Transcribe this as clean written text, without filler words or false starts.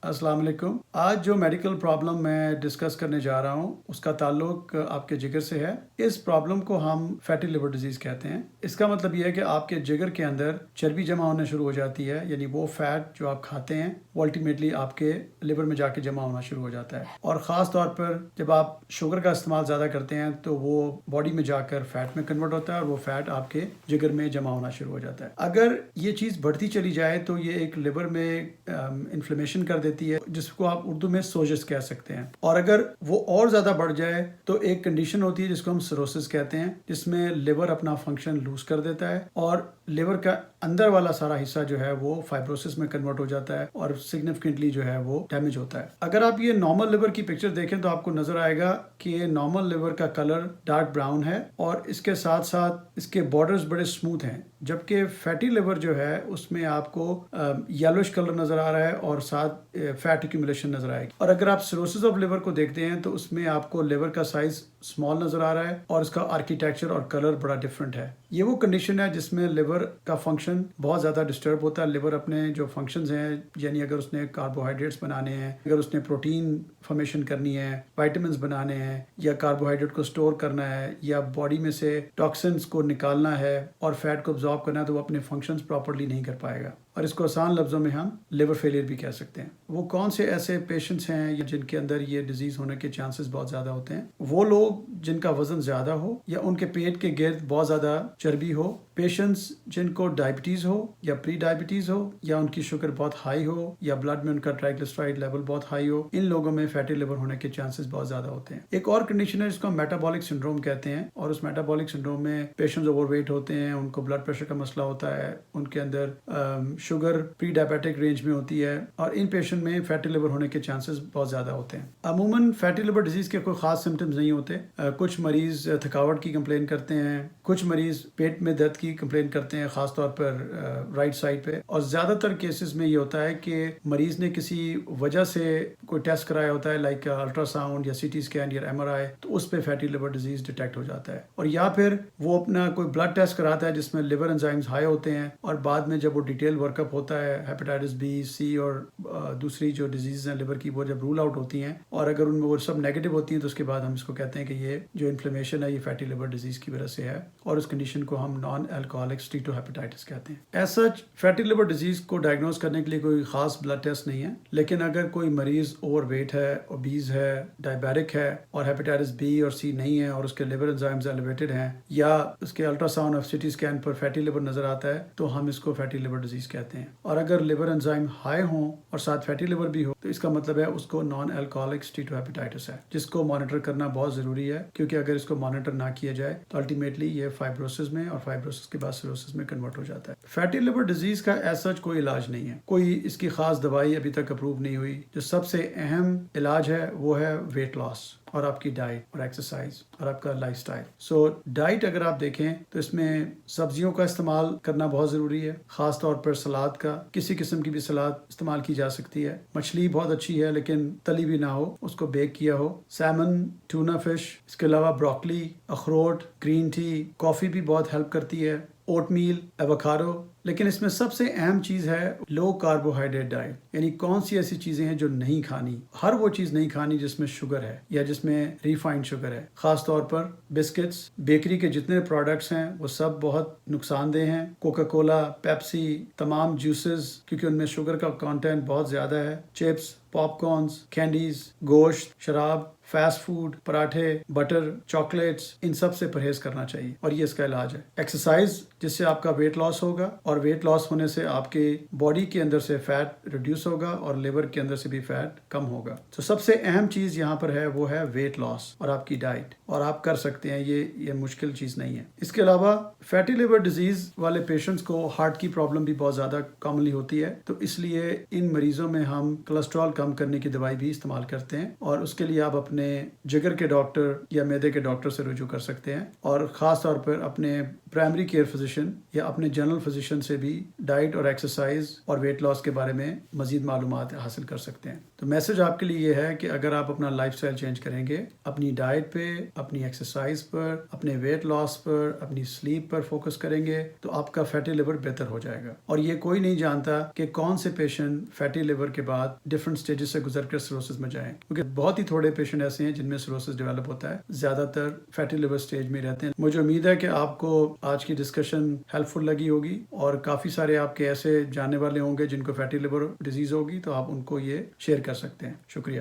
अस्सलाम वालेकुम। आज जो मेडिकल प्रॉब्लम मैं डिस्कस करने जा रहा हूँ उसका ताल्लुक आपके जिगर से है। इस प्रॉब्लम को हम फैटी लिवर डिजीज़ कहते हैं। इसका मतलब ये है कि आपके जिगर के अंदर चर्बी जमा होना शुरू हो जाती है, यानी वो फैट जो आप खाते हैं वो अल्टीमेटली आपके लिवर में जाके जमा होना शुरू हो जाता है। और ख़ास तौर पर जब आप शुगर का इस्तेमाल ज़्यादा करते हैं तो वो बॉडी में जाकर फैट में कन्वर्ट होता है और वो फैट आपके जिगर में जमा होना शुरू हो जाता है। अगर ये चीज़ बढ़ती चली जाए तो ये एक लिवर में इन्फ्लेमेशन कर देती है, जिसको आप उर्दू में सोजस कह सकते हैं। और अगर वो और ज़्यादा बढ़ जाए तो एक कंडीशन होती है जिसको हम सिरोसिस कहते हैं, जिसमें लिवर अपना फंक्शन लूज कर देता है और लिवर का अंदर वाला सारा हिस्सा जो है वो फाइब्रोसिस में कन्वर्ट हो जाता है और सिग्निफिकेंटली जो है वो डैमेज होता है। अगर आप ये नॉर्मल लिवर की पिक्चर देखें तो आपको नजर आएगा कि ये नॉर्मल लिवर का कलर डार्क ब्राउन है और इसके साथ साथ इसके बॉर्डर्स बड़े स्मूथ हैं, जबकि फैटी लिवर जो है उसमें आपको येलोइश कलर नजर आ रहा है और साथ फैट एक्यूमुलेशन नजर आएगी। और अगर आप सिरोसिस ऑफ लिवर को देखते हैं तो उसमें आपको लिवर का साइज स्मॉल नजर आ रहा है और इसका आर्किटेक्चर और कलर बड़ा डिफरेंट है। ये वो कंडीशन है जिसमें लिवर का फंक्शन बहुत ज़्यादा डिस्टर्ब होता है। लिवर अपने जो फंक्शंस हैं, यानी अगर उसने कार्बोहाइड्रेट्स बनाने हैं, अगर उसने प्रोटीन फॉर्मेशन करनी है, वाइटामिन्स बनाने हैं, या कार्बोहाइड्रेट को स्टोर करना है, या बॉडी में से टॉक्सिन्स को निकालना है और फैट को अब्जॉर्ब करना है, तो वो अपने फंक्शंस प्रॉपर्ली नहीं कर पाएगा। और इसको आसान लफ्ज़ों में हम लिवर फेलियर भी कह सकते हैं। वो कौन से ऐसे पेशेंट्स हैं या जिनके अंदर ये डिजीज़ होने के चांसेस बहुत ज़्यादा होते हैं? वो लोग जिनका वज़न ज़्यादा हो या उनके पेट के गिर्द बहुत ज़्यादा चर्बी हो, पेशेंट्स जिनको डायबिटीज़ हो या प्री डायबिटीज़ हो, या उनकी शुगर बहुत हाई हो, या ब्लड में उनका ट्राइग्लिसराइड लेवल बहुत हाई हो, इन लोगों में फैटी लिवर होने के चांसेस बहुत ज़्यादा होते हैं। एक और कंडीशन है जिसको मेटाबॉलिक सिंड्रोम कहते हैं, और उस मेटाबॉलिक सिंड्रोम में पेशेंट्स ओवरवेट होते हैं, उनको ब्लड प्रेशर का मसला होता है, उनके अंदर शुगर प्री डायबिटिक रेंज में होती है, और इन पेशेंट में फैटी लिवर होने के चांसेस बहुत ज़्यादा होते हैं। अमूमन फैटी लिवर डिजीज़ के कोई ख़ास सिम्टम्स नहीं होते। कुछ मरीज़ थकावट की कंप्लेन करते हैं, कुछ मरीज़ पेट में दर्द की कंप्लेन करते हैं, ख़ास तौर पर राइट साइड पे, और ज़्यादातर केसेस में ये होता है कि मरीज़ ने किसी वजह से कोई टेस्ट कराया होता है, लाइक अल्ट्रासाउंड या सीटी स्कैन या MRI, तो उस पर फैटी लिवर डिजीज़ डिटेक्ट हो जाता है। और या फिर वो अपना कोई ब्लड टेस्ट कराता है जिसमें लिवर एंजाइम्स हाई होते हैं, और बाद में जब वो डिटेल वर्कअप होता है हेपेटाइटिस बी, सी और दूसरी जो डिजीज़ हैं लिवर की, वो जब रूल आउट होती हैं और अगर उनमें वो सब नेगेटिव होती हैं, तो उसके बाद हम इसको कहते हैं कि ये जो इन्फ्लेमेशन है ये फैटी लिवर डिजीज़ की वजह से है, और उस कंडीशन को हम नॉन अल्कोहलिक स्टीटोहेपेटाइटिस कहते हैं। As such fatty liver disease को डायग्नोज करने के लिए कोई खास ब्लड टेस्ट नहीं है, लेकिन अगर कोई मरीज़ ओवरवेट है, ओबीज है, डायबिटिक है और हेपेटाइटिस बी और सी नहीं है और उसके लिवर एंजाइम्स एलिवेटेड हैं, या उसके अल्ट्रासाउंड और सिटी स्कैन पर फैटी लिवर नजर आता है, तो हम इसको फैटी लिवर डिजीज़ कहते हैं। और अगर लिवर एंजाइम हाई हो और साथ फैटी लिवर भी हो, तो इसका मतलब है उसको नॉन अल्कोहलिक स्टीटोहेपेटाइटिस है, जिसको मॉनिटर करना बहुत ज़रूरी है, क्योंकि अगर इसको मॉनिटर ना किया जाए तो अल्टीमेटली ये फाइब्रोसिस में और फाइब्रोसिस के बाद सिरोसिस में कन्वर्ट हो जाता है। फैटी लिवर डिजीज़ का एज सच कोई इलाज नहीं है, कोई इसकी खास दवाई अभी तक अप्रूव नहीं हुई। जो सबसे अहम इलाज है वो है वेट लॉस और आपकी डाइट और एक्सरसाइज और आपका लाइफस्टाइल। सो डाइट अगर आप देखें तो इसमें सब्जियों का इस्तेमाल करना बहुत ज़रूरी है, ख़ास तौर पर सलाद का, किसी किस्म की भी सलाद इस्तेमाल की जा सकती है। मछली बहुत अच्छी है लेकिन तली भी ना हो, उसको बेक किया हो। सैमन, टूना फिश, इसके अलावा ब्रोकली, अखरोट, ग्रीन टी, कॉफ़ी भी बहुत हेल्प करती है, ओटमील, एवोकाडो। लेकिन इसमें सबसे अहम चीज़ है लो कार्बोहाइड्रेट डाइट, यानी कौन सी ऐसी चीज़ें हैं जो नहीं खानी। हर वो चीज़ नहीं खानी जिसमें शुगर है या जिसमें रिफाइंड शुगर है। ख़ास तौर पर बिस्किट्स, बेकरी के जितने प्रोडक्ट्स हैं वो सब बहुत नुकसानदेह हैं। कोका कोला, पेप्सी, तमाम जूसेस, क्योंकि उनमें शुगर का कंटेंट बहुत ज़्यादा है। चिप्स, पॉपकॉर्न्स, कैंडीज, गोश्त, शराब, फास्ट फूड, पराठे, बटर, चॉकलेट्स, इन सब से परहेज करना चाहिए, और ये इसका इलाज है। एक्सरसाइज, जिससे आपका वेट लॉस होगा, और वेट लॉस होने से आपके बॉडी के अंदर से फैट रिड्यूस होगा और लिवर के अंदर से भी फैट कम होगा। तो सबसे अहम चीज़ यहाँ पर है वो है वेट लॉस और आपकी डाइट, और आप कर सकते हैं, ये मुश्किल चीज़ नहीं है। इसके अलावा फैटी लिवर डिजीज़ वाले पेशेंट्स को हार्ट की प्रॉब्लम भी बहुत ज़्यादा कॉमनली होती है, तो इसलिए इन मरीज़ों में हम कोलेस्ट्रॉल कम करने की दवाई भी इस्तेमाल करते हैं, और उसके लिए आप अपने जिगर के डॉक्टर या मैदे के डॉक्टर से रुजू कर सकते हैं, और ख़ास तौर पर अपने प्राइमरी केयर फिजिशियन या अपने जनरल फिजिशियन ڈائٹیشین سے بھی ڈائٹ اور ایکسرسائز اور ویٹ لاس کے بارے میں مزید معلومات حاصل کر سکتے ہیں. تو میسج آپ کے لیے یہ ہے کہ اگر آپ اپنا لائف اسٹائل چینج کریں گے، اپنی ڈائٹ پہ، اپنی ایکسرسائز پر، اپنے ویٹ لاس پر، اپنی سلیپ پر فوکس کریں گے تو آپ کا فیٹی لیور بہتر ہو جائے گا. اور یہ کوئی نہیں جانتا کہ کون سے پیشنٹ فیٹی لیور کے بعد ڈفرنٹ سٹیجز سے گزر کر سروسس میں جائیں، کیونکہ بہت ہی تھوڑے پیشنٹ ایسے ہیں جن میں سروسس ڈیولپ ہوتا ہے، زیادہ تر فیٹی لیور سٹیج میں رہتے ہیں. مجھے امید ہے کہ آپ کو آج کی ڈسکشن ہیلپ فل لگی ہوگی اور کافی سارے آپ کے ایسے جاننے والے ہوں گے جن کو فیٹی لیور ڈیزیز ہوگی، تو آپ ان کو یہ شیئر کر سکتے ہیں. شکریہ.